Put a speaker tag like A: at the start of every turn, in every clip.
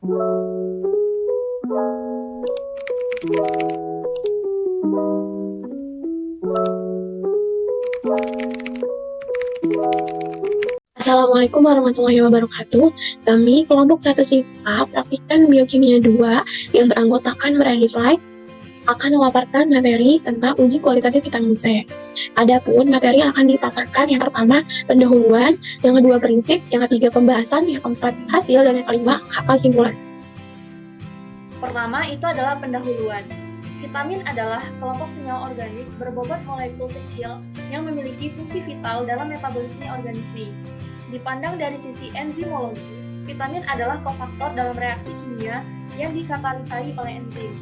A: Assalamualaikum warahmatullahi wabarakatuh. Kami kelompok 1 SIPA praktikan biokimia 2 yang beranggotakan berada di slide akan memaparkan materi tentang uji kualitatif vitamin C. Adapun materi yang akan dipaparkan yang pertama pendahuluan, yang kedua prinsip, yang ketiga pembahasan, yang keempat hasil, dan yang kelima kata simpulan.
B: Pertama itu adalah pendahuluan. Vitamin adalah kelompok senyawa organik berbobot molekul kecil yang memiliki fungsi vital dalam metabolisme organisme. Dipandang dari sisi enzimologi, vitamin adalah kofaktor dalam reaksi kimia yang dikatalisai oleh enzim.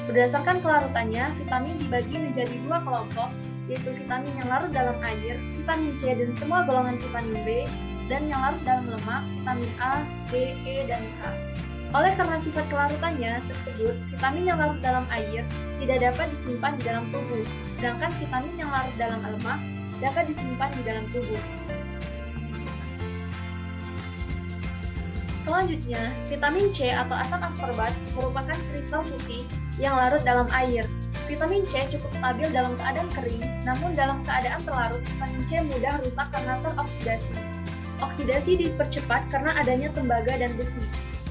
B: Berdasarkan kelarutannya, vitamin dibagi menjadi dua kelompok, yaitu vitamin yang larut dalam air, vitamin C dan semua golongan vitamin B, dan yang larut dalam lemak, vitamin A, D, E, dan K. Oleh karena sifat kelarutannya tersebut, vitamin yang larut dalam air tidak dapat disimpan di dalam tubuh, sedangkan vitamin yang larut dalam lemak dapat disimpan di dalam tubuh. Selanjutnya, vitamin C atau asam askorbat merupakan kristal putih yang larut dalam air. Vitamin C cukup stabil dalam keadaan kering, namun dalam keadaan terlarut, vitamin C mudah rusak karena teroksidasi. Oksidasi dipercepat karena adanya tembaga dan besi.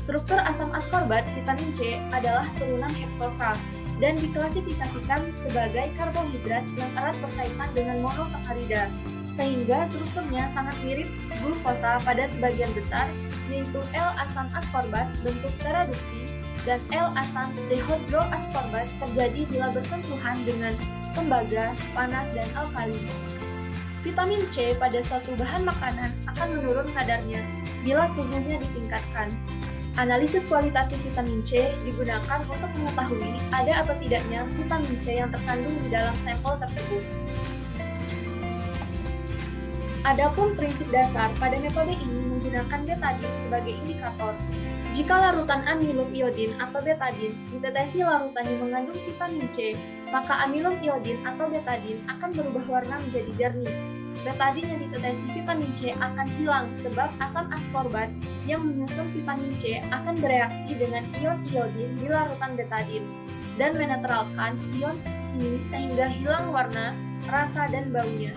B: Struktur asam askorbat vitamin C adalah turunan heksosa dan diklasifikasikan sebagai karbohidrat yang erat berkaitan dengan monosakarida, sehingga strukturnya sangat mirip glukosa pada sebagian besar, yaitu L-asam askorbat bentuk teraduksi dan L-asam dehidroaskorbat terjadi bila bersentuhan dengan tembaga, panas, dan alkali. Vitamin C pada suatu bahan makanan akan menurun kadarnya bila suhunya ditingkatkan. Analisis kualitatif vitamin C digunakan untuk mengetahui ada atau tidaknya vitamin C yang terkandung di dalam sampel tersebut. Adapun prinsip dasar pada metode ini menggunakan betadin sebagai indikator. Jika larutan amilum iodin atau betadin ditetesi larutan yang mengandung vitamin C, maka amilum iodin atau betadin akan berubah warna menjadi jernih. Betadin yang ditetesi vitamin C akan hilang sebab asam askorbat yang menyusun vitamin C akan bereaksi dengan ion iodin di larutan betadin dan menetralkan ion ini sehingga hilang warna, rasa, dan baunya.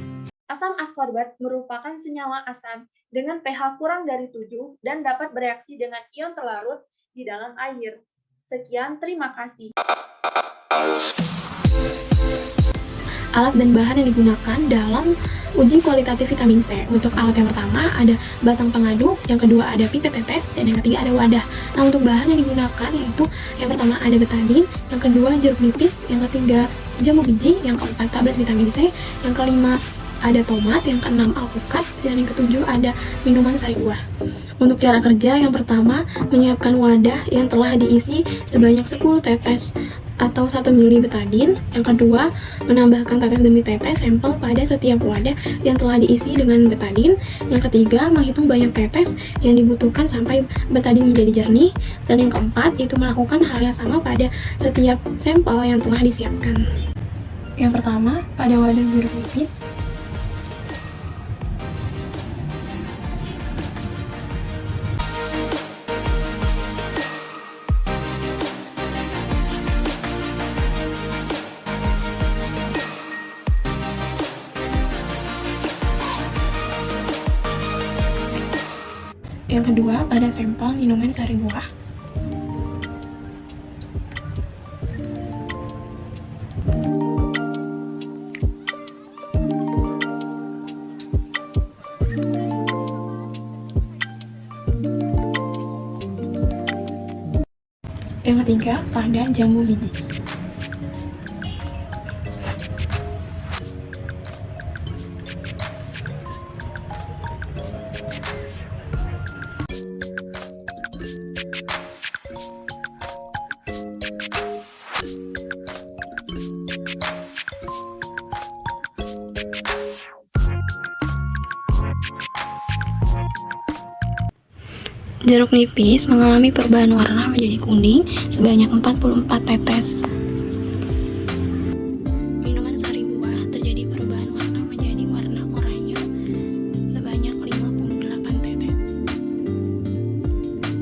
B: Asam askorbat merupakan senyawa asam dengan pH kurang dari 7 dan dapat bereaksi dengan ion terlarut di dalam air. Sekian, terima kasih.
A: Alat dan bahan yang digunakan dalam uji kualitatif vitamin C. Untuk alat yang pertama ada batang pengaduk, yang kedua ada pipet tetes, dan yang ketiga ada wadah. Nah, untuk bahan yang digunakan yaitu yang pertama ada betadin, yang kedua jeruk nipis, yang ketiga jamu biji, yang keempat tablet vitamin C, yang kelima ada tomat, yang keenam alpukat, dan yang ketujuh ada minuman sari buah. Untuk cara kerja, yang pertama menyiapkan wadah yang telah diisi sebanyak 10 tetes atau 1 ml betadin. Yang kedua, menambahkan tetes demi tetes sampel pada setiap wadah yang telah diisi dengan betadin. Yang ketiga, menghitung banyak tetes yang dibutuhkan sampai betadin menjadi jernih. Dan yang keempat, itu melakukan hal yang sama pada setiap sampel yang telah disiapkan. Yang pertama, pada wadah jeruk nipis, yang kedua pada sampel minuman sari buah, yang ketiga pada jambu biji. Jeruk nipis mengalami perubahan warna menjadi kuning sebanyak 44 tetes. Minuman sari buah terjadi perubahan warna menjadi warna oranye sebanyak 58 tetes.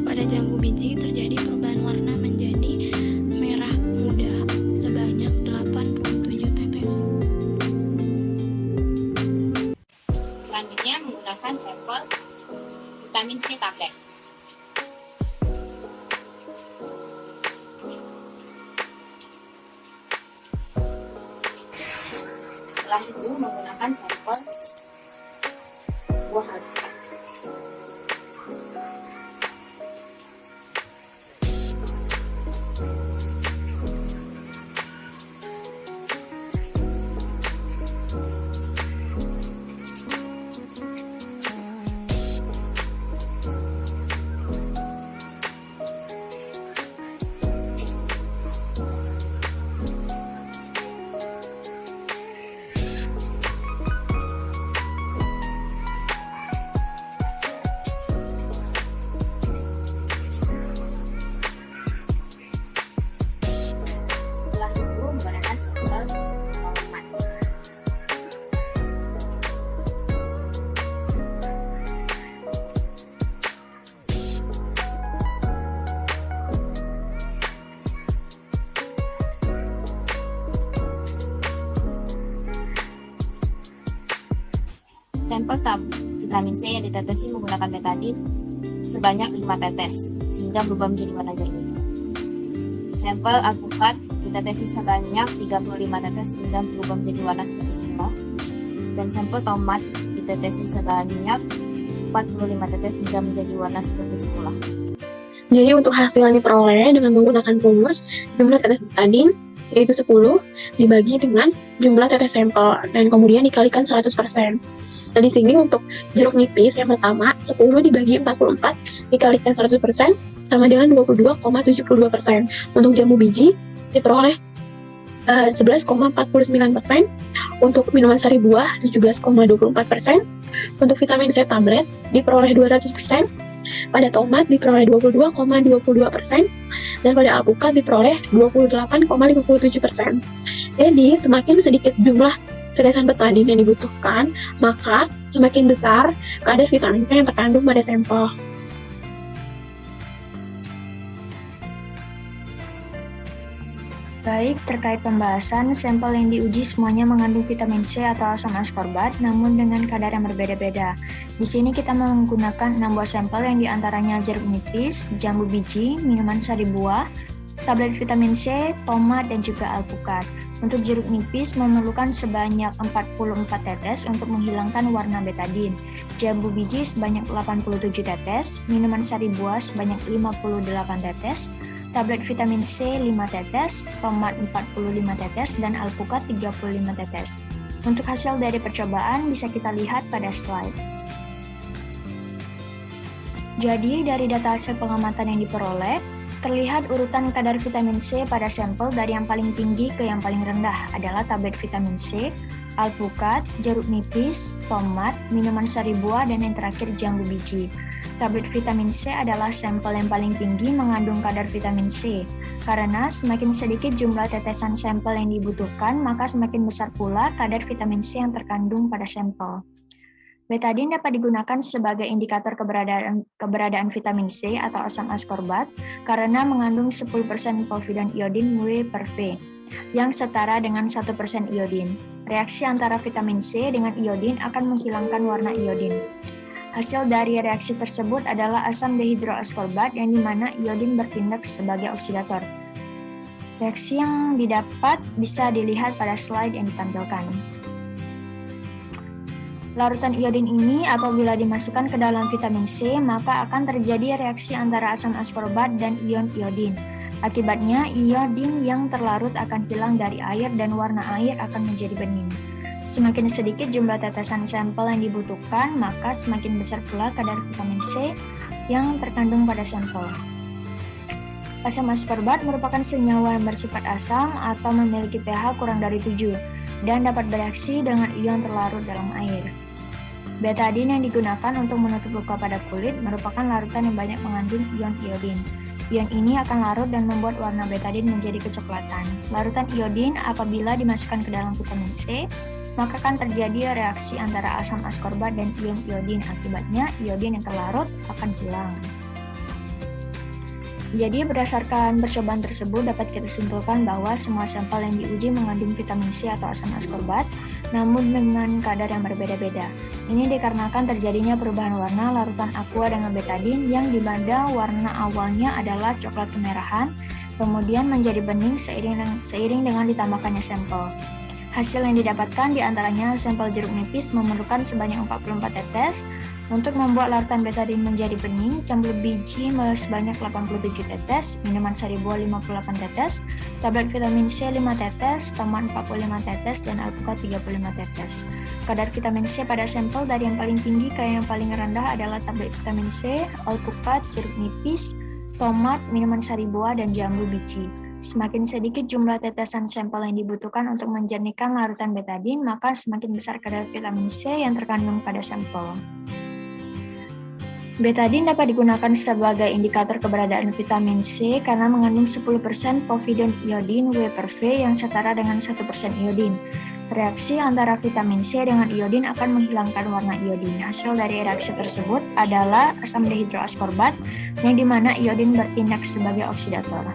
A: Pada jambu jambu biji terjadi perubahan warna menjadi merah muda sebanyak 87 tetes.
C: Selanjutnya menggunakan sampel vitamin C tablet. Setelah itu menggunakan sampel buah alpukat. Setelah itu menggunakan sampel tomat. Sampel vitamin C yang ditetesi menggunakan betadin sebanyak 5 tetes sehingga berubah menjadi warna jernih. Sampel alpukat ditetesi sebanyak 35 tetes sehingga berubah menjadi warna seperti semula. Dan sampel tomat ditetesi sebanyak 45 tetes sehingga menjadi warna seperti semula.
A: Jadi untuk hasil yang diperoleh dengan menggunakan rumus jumlah tetes betadin yaitu 10 dibagi dengan jumlah tetes sampel dan kemudian dikalikan 100%. Nah di sini untuk jeruk nipis yang pertama 10 dibagi 44 dikalikan 100% sama dengan 22,72%. Untuk jambu biji diperoleh 11,49%, untuk minuman sari buah 17,24%, untuk vitamin C tablet diperoleh 200%, pada tomat diperoleh 22,22%, dan pada alpukat diperoleh 28,57%. Jadi semakin sedikit jumlah tetesan betadin yang dibutuhkan, maka semakin besar kadar vitamin C yang terkandung pada sampel.
B: Baik, terkait pembahasan, sampel yang diuji semuanya mengandung vitamin C atau asam askorbat, namun dengan kadar yang berbeda-beda. Di sini kita menggunakan 6 buah sampel yang diantaranya jeruk nipis, jambu biji, minuman sari buah, tablet vitamin C, tomat, dan juga alpukat. Untuk jeruk nipis memerlukan sebanyak 44 tetes untuk menghilangkan warna betadin, jambu biji sebanyak 87 tetes, minuman sari buah sebanyak 58 tetes, tablet vitamin C 5 tetes, tomat 45 tetes, dan alpukat 35 tetes. Untuk hasil dari percobaan bisa kita lihat pada slide. Jadi dari data hasil pengamatan yang diperoleh, terlihat urutan kadar vitamin C pada sampel dari yang paling tinggi ke yang paling rendah adalah tablet vitamin C, alpukat, jeruk nipis, tomat, minuman sari buah, dan yang terakhir jambu biji. Tablet vitamin C adalah sampel yang paling tinggi mengandung kadar vitamin C. Karena semakin sedikit jumlah tetesan sampel yang dibutuhkan, maka semakin besar pula kadar vitamin C yang terkandung pada sampel. Betadin dapat digunakan sebagai indikator keberadaan vitamin C atau asam askorbat karena mengandung 10% povidan iodin W/V yang setara dengan 1% iodin. Reaksi antara vitamin C dengan iodin akan menghilangkan warna iodin. Hasil dari reaksi tersebut adalah asam dehidroaskorbat yang dimana iodin bertindak sebagai oksidator. Reaksi yang didapat bisa dilihat pada slide yang ditampilkan. Larutan iodin ini apabila dimasukkan ke dalam vitamin C, maka akan terjadi reaksi antara asam askorbat dan ion iodin. Akibatnya, iodin yang terlarut akan hilang dari air dan warna air akan menjadi bening. Semakin sedikit jumlah tetesan sampel yang dibutuhkan, maka semakin besar pula kadar vitamin C yang terkandung pada sampel. Asam askorbat merupakan senyawa yang bersifat asam atau memiliki pH kurang dari 7 dan dapat bereaksi dengan ion terlarut dalam air. Betadin yang digunakan untuk menutup luka pada kulit merupakan larutan yang banyak mengandung ion iodin. Ion ini akan larut dan membuat warna betadin menjadi kecoklatan. Larutan iodin apabila dimasukkan ke dalam vitamin C, maka akan terjadi reaksi antara asam askorbat dan ion iodin. Akibatnya, iodin yang terlarut akan hilang.
D: Jadi berdasarkan percobaan tersebut dapat kita simpulkan bahwa semua sampel yang diuji mengandung vitamin C atau asam askorbat, namun dengan kadar yang berbeda-beda. Ini dikarenakan terjadinya perubahan warna larutan aqua dengan betadin yang di mana warna awalnya adalah coklat kemerahan, kemudian menjadi bening seiring dengan ditambahkannya sampel. Hasil yang didapatkan diantaranya sampel jeruk nipis memerlukan sebanyak 44 tetes untuk membuat larutan betadin menjadi bening, campur biji sebanyak 87 tetes, minuman sari buah 58 tetes, tablet vitamin C 5 tetes, tomat 45 tetes, dan alpukat 35 tetes. Kadar vitamin C pada sampel dari yang paling tinggi ke yang paling rendah adalah tablet vitamin C, alpukat, jeruk nipis, tomat, minuman sari buah, dan jambu biji. Semakin sedikit jumlah tetesan sampel yang dibutuhkan untuk menjernihkan larutan betadin, maka semakin besar kadar vitamin C yang terkandung pada sampel. Betadin dapat digunakan sebagai indikator keberadaan vitamin C karena mengandung 10% povidone iodin W/V yang setara dengan 1% iodin. Reaksi antara vitamin C dengan iodin akan menghilangkan warna iodin. Hasil dari reaksi tersebut adalah asam dehidroaskorbat, yang dimana iodin bertindak sebagai oksidator.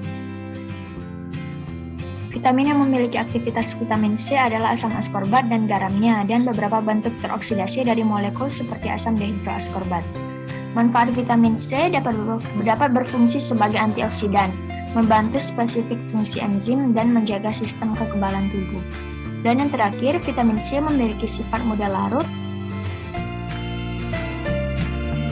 D: Vitamin yang memiliki aktivitas vitamin C adalah asam askorbat dan garamnya, dan beberapa bentuk teroksidasi dari molekul seperti asam dehidroaskorbat. Manfaat vitamin C dapat berfungsi sebagai antioksidan, membantu spesifik fungsi enzim, dan menjaga sistem kekebalan tubuh. Dan yang terakhir, vitamin C memiliki sifat mudah larut,